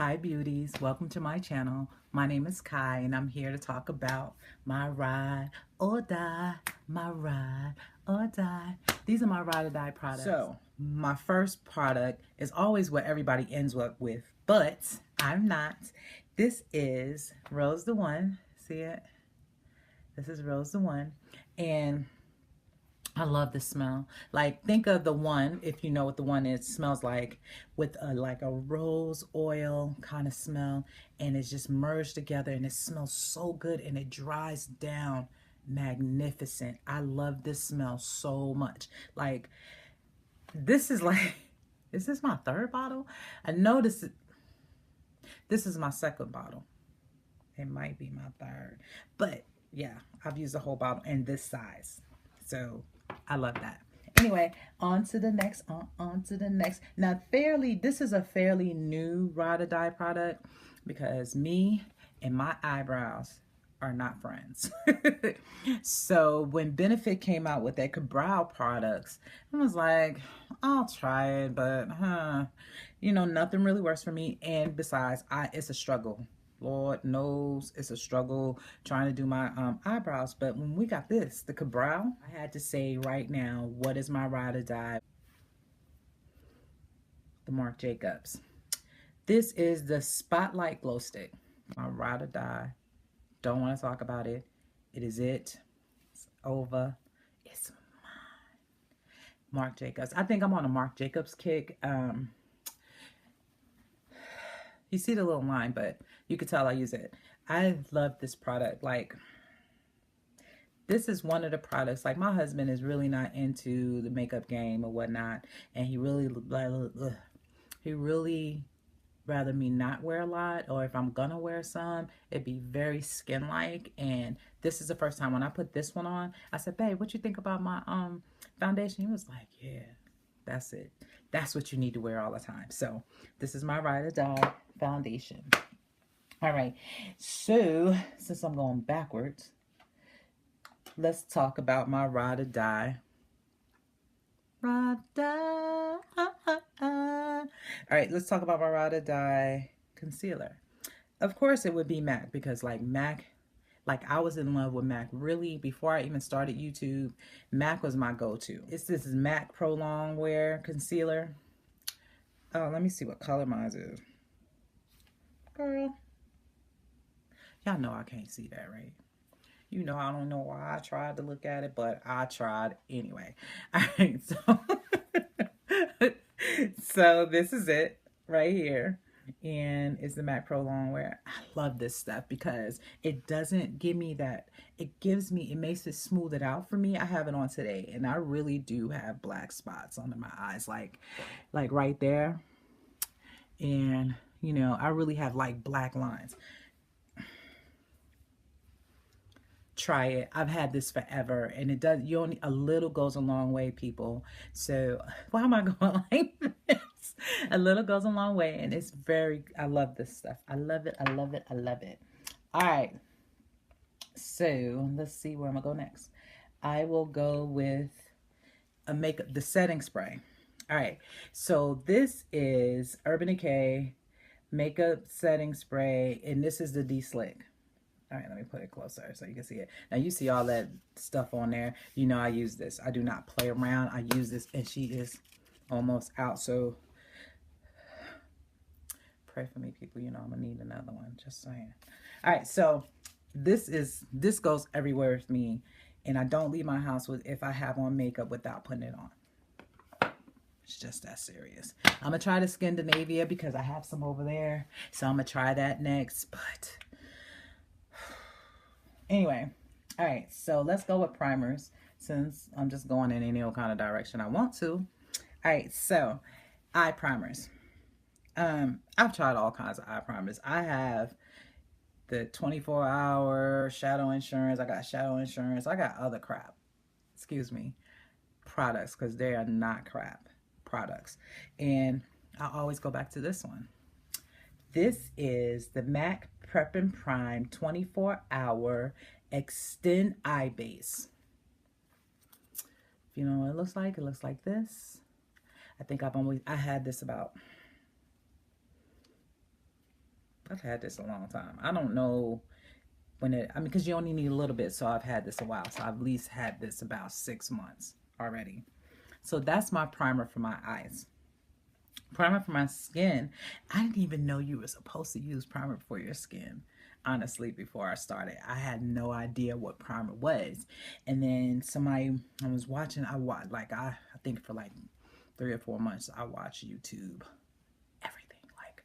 Hi beauties, welcome to my channel. My name is Kai and I'm here to talk about my ride or die, my ride or die. These are my ride or die products. So my first product is always what everybody ends up with, but I'm not. This is Rose the One. See it? This is Rose the One. And I love the smell. Like, think of the One, if you know what the One is, smells like, with like a rose oil kind of smell, and it's just merged together and it smells so good and it dries down magnificent. I love this smell so much. Like, this is like, is this my third bottle? I know this is my second bottle. It might be my third, but yeah, I've used the whole bottle in this size. So I love that. Anyway, on to the next, on to the next. Now, this is a fairly new ride or die product because me and my eyebrows are not friends. So when Benefit came out with their brow products, I was like, I'll try it, but you know, nothing really works for me. And besides, it's a struggle. Lord knows it's a struggle trying to do my eyebrows. But when we got this, the brow, I had to say right now, what is my ride or die? The Marc Jacobs. This is the Spotlight Glow Stick. My ride or die. Don't want to talk about it. It is it. It's over. It's mine. Marc Jacobs. I think I'm on a Marc Jacobs kick. You see the little line, but you could tell I use it. I love this product. Like, this is one of the products. Like, my husband is really not into the makeup game or whatnot, and he really rather me not wear a lot, or if I'm gonna wear some, it'd be very skin-like. And this is the first time when I put this one on, I said, babe, what you think about my foundation? He was like, yeah, that's it. That's what you need to wear all the time. So this is my ride or die foundation. All right, so since I'm going backwards, let's talk about my ride or die. Ride or die. All right, let's talk about my ride or die concealer. Of course it would be MAC, because like I was in love with MAC really before I even started YouTube. MAC was my go-to. This is MAC Pro Longwear Concealer. Oh, let me see what color mine is. Girl, y'all know I can't see that, right? You know, I don't know why I tried to look at it, but I tried anyway. All right, so this is it right here. And it's the MAC Pro Longwear. I love this stuff because it doesn't give me that. It makes it smooth it out for me. I have it on today, and I really do have black spots under my eyes, like right there. And, you know, I really have like black lines. Try it. I've had this forever, and it does. A little goes a long way, people. So why am I going like this? A little goes a long way, and it's I love this stuff. I love it. I love it. I love it. All right. So let's see where I'm gonna go next. I will go with the setting spray. All right. So this is Urban Decay makeup setting spray, and this is the D-Slick. All right, let me put it closer so you can see it. Now, you see all that stuff on there. You know I use this. I do not play around. I use this, and she is almost out. So pray for me, people. You know I'm going to need another one. Just saying. All right, so this goes everywhere with me, and I don't leave my house if I have on makeup without putting it on. It's just that serious. I'm going to try the Scandinavia because I have some over there. So I'm going to try that next, but... Anyway, all right, so let's go with primers since I'm just going in any old kind of direction I want to. All right, so eye primers. I've tried all kinds of eye primers. I have the 24-hour shadow insurance. I got shadow insurance. I got other crap. Excuse me, products, because they are not crap products. And I always go back to this one. This is the MAC Prep and Prime 24-hour Extend Eye Base. If you know what it looks like this. I think I had this about I've had this a long time. I don't know when it, I mean, because you only need a little bit, so I've had this a while. So I've at least had this about 6 months already. So that's my primer for my eyes. Primer for my skin. I didn't even know you were supposed to use primer for your skin. Honestly, before I started, I had no idea what primer was. And then somebody, I was watching, I think for like 3 or 4 months, I watched YouTube, everything. Like,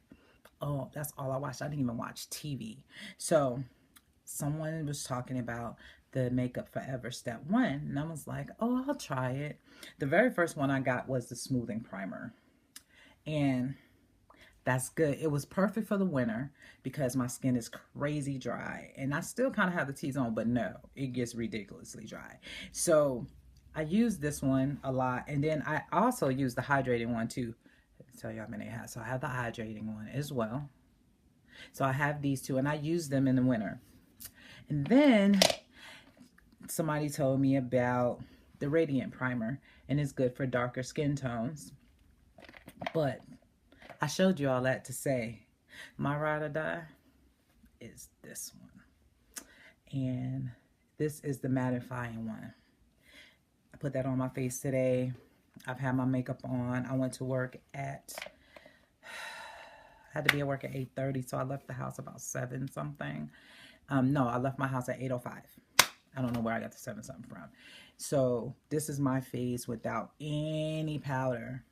oh, that's all I watched. I didn't even watch TV. So someone was talking about the Makeup Forever Step 1, and I was like, oh, I'll try it. The very first one I got was the smoothing primer, and that's good. It was perfect for the winter because my skin is crazy dry, and I still kind of have the T-zone, but no, it gets ridiculously dry. So I use this one a lot, and then I also use the hydrating one too. I'll tell you how many I have. So I have the hydrating one as well. So I have these two, and I use them in the winter. And then somebody told me about the Radiant Primer, and it's good for darker skin tones. But I showed you all that to say my ride or die is this one. And this is the mattifying one. I put that on my face today. I've had my makeup on. I went to work at, I had to be at work at 8:30, so I left the house about 7 something. No, I left my house at 8:05. I don't know where I got the 7 something from. So this is my face without any powder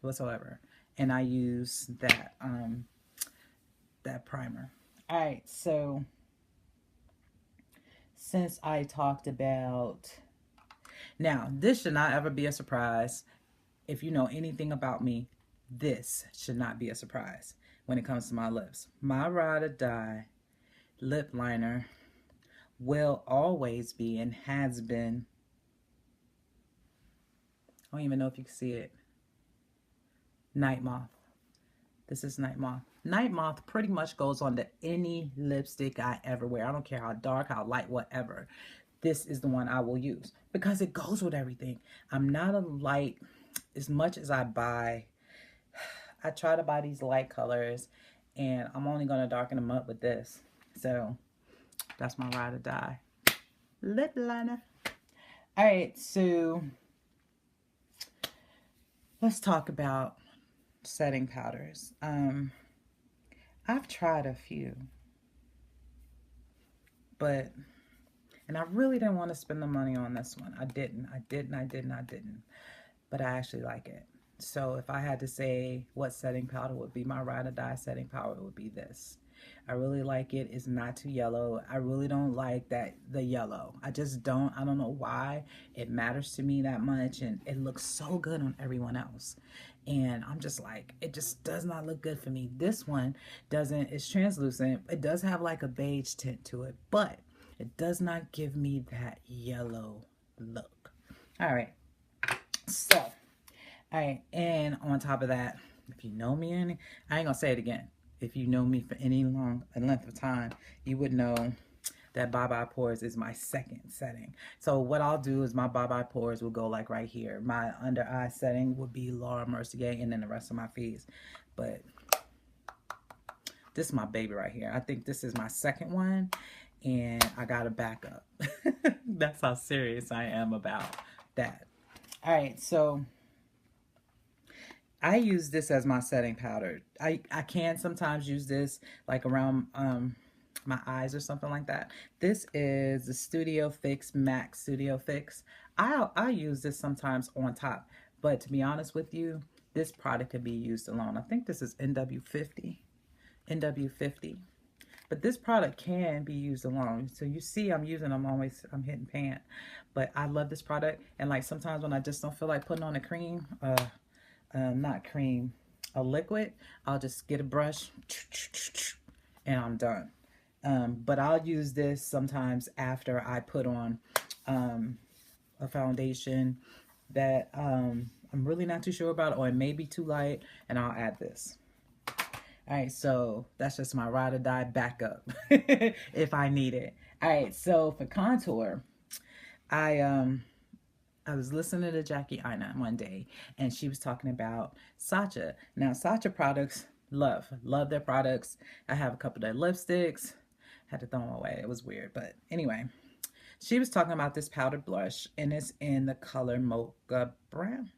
whatsoever, and I use that that primer. All right, so since I talked about, now this should not ever be a surprise. If you know anything about me, this should not be a surprise when it comes to my lips. My ride or die lip liner will always be and has been, I don't even know if you can see it, Night Moth. This is Night Moth. Night Moth pretty much goes on to any lipstick I ever wear. I don't care how dark, how light, whatever. This is the one I will use because it goes with everything. I'm not a light, as much as I buy, I try to buy these light colors, and I'm only going to darken them up with this. So that's my ride or die lip liner. All right, so let's talk about setting powders. I've tried a few, but, and I really didn't want to spend the money on this one. I didn't, but I actually like it. So if I had to say what setting powder would be my ride or die setting powder, would be this. I really like it. It's not too yellow. I really don't like the yellow. I just don't. I don't know why it matters to me that much, and it looks so good on everyone else. And I'm just like, it just does not look good for me. This one doesn't. It's translucent. It does have like a beige tint to it, but it does not give me that yellow look. All right. So, all right. And on top of that, if you know me, I ain't gonna say it again. If you know me for any length of time, you would know that Bye Bye Pores is my second setting. So what I'll do is my Bye Bye Pores will go like right here. My under eye setting would be Laura Mercier, and then the rest of my face. But this is my baby right here. I think this is my second one, and I got a backup. That's how serious I am about that. All right, so I use this as my setting powder. I can sometimes use this like around my eyes or something like that. This is the Studio Fix Max Studio Fix. I use this sometimes on top, but to be honest with you, this product could be used alone. I think this is NW50. But this product can be used alone. So you see I'm using them always, I'm hitting pan. But I love this product, and like sometimes when I just don't feel like putting on a cream, not cream, a liquid, I'll just get a brush and I'm done. But I'll use this sometimes after I put on a foundation that I'm really not too sure about, or it may be too light, and I'll add this. All right, so that's just my ride or die backup if I need it. All right, so for contour, I was listening to Jaclyn one day, and she was talking about Sacha. Now, Sacha products, Love their products. I have a couple of their lipsticks. Had to throw them away. It was weird, but anyway. She was talking about this powder blush, and it's in the color Mocha Brown.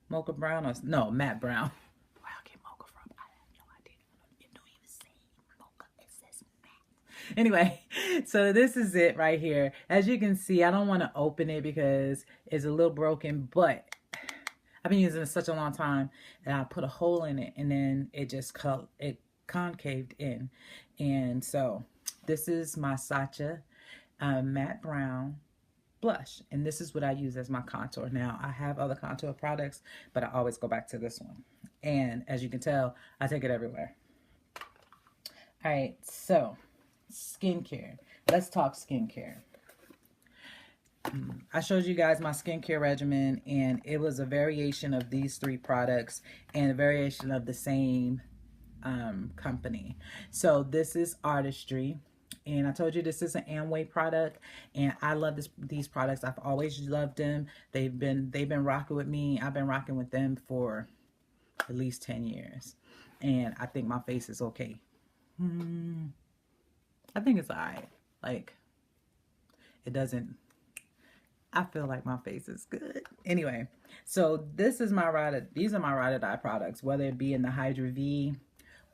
Mocha Brown or no, Matte Brown. Where I get mocha from? I have no idea. It don't even say mocha. It says matte. Anyway, so this is it right here. As you can see, I don't want to open it because it's a little broken, but I've been using it such a long time, and I put a hole in it, and then it just concaved in. And so this is my Sacha Matte Brown blush, and this is what I use as my contour. Now I have other contour products, but I always go back to this one, and as you can tell, I take it everywhere. All right, so skincare. Let's talk skincare. I showed you guys my skincare regimen, and it was a variation of these 3 products and a variation of the same company. So this is Artistry, and I told you this is an Amway product, and I love these products. I've always loved them. They've been rocking with me. I've been rocking with them for at least 10 years, and I think my face is okay. I think it's all right. Like, it doesn't, I feel like my face is good. Anyway, so this is these are my Ride or Die products, whether it be in the Hydra V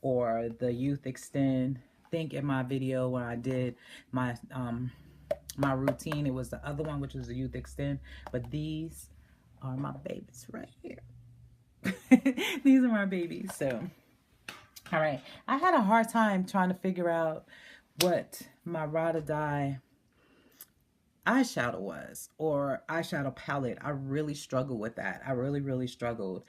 or the Youth Extend. Think in my video when I did my my routine, it was the other one, which was the Youth Extend, but these are my babies right here. These are my babies. So, all right, I had a hard time trying to figure out what my Ride or Die eyeshadow was, or eyeshadow palette. I really struggled with that. I really struggled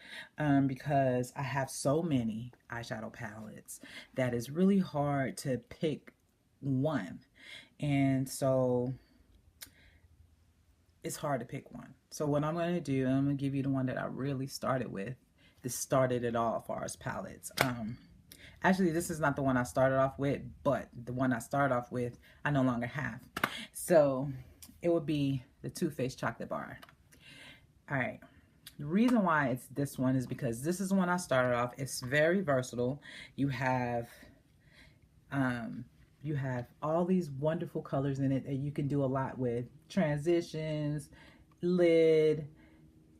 because I have so many eyeshadow palettes that is really hard to pick one, and so it's hard to pick one. So what I'm going to do, I'm going to give you the one that I really started with. This started it all as far as palettes. Actually, this is not the one I started off with, but the one I started off with, I no longer have. So it would be the Too Faced Chocolate Bar. All right. The reason why it's this one is because this is the one I started off. It's very versatile. You have all these wonderful colors in it that you can do a lot with. Transitions, lid,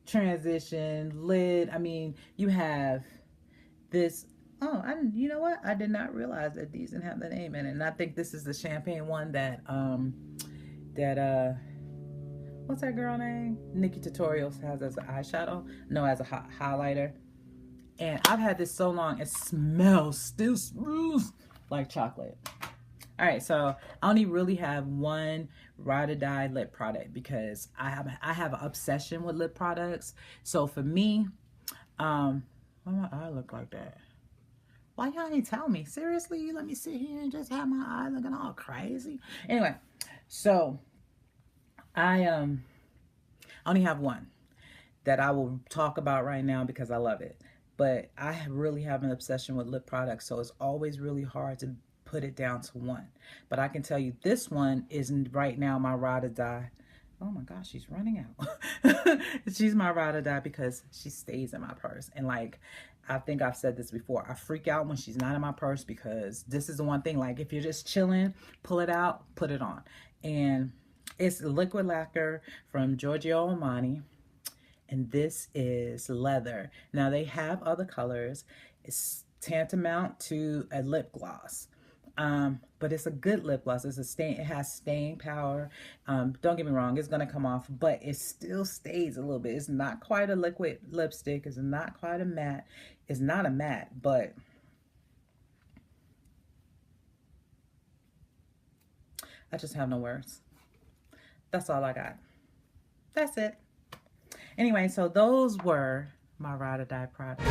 transition, lid. I mean, you have this. Oh, you know what? I did not realize that these didn't have the name in it. And I think this is the champagne one that what's that girl name? Nikki Tutorials has as an eyeshadow. No, as a highlighter. And I've had this so long, it still smells like chocolate. All right, so I only really have one Ride or Die lip product because I have an obsession with lip products. So for me, why my eye look like that? Why y'all ain't tell me? Seriously, you let me sit here and just have my eye looking all crazy? Anyway, so I only have one that I will talk about right now because I love it. But I really have an obsession with lip products, so it's always really hard to put it down to one. But I can tell you this one is right now my Ride or Die. Oh my gosh, she's running out. She's my Ride or Die because she stays in my purse. And like, I think I've said this before, I freak out when she's not in my purse because this is the one thing, like if you're just chilling, pull it out, put it on. And it's liquid lacquer from Giorgio Armani. And this is leather. Now they have other colors. It's tantamount to a lip gloss. But it's a good lip gloss. It has staying power. Don't get me wrong, it's gonna come off, but it still stays a little bit. It's not quite a liquid lipstick. It's not quite a matte. It's not a matte, but I just have no words. That's all I got. That's it. Anyway, so those were my Ride or Die products.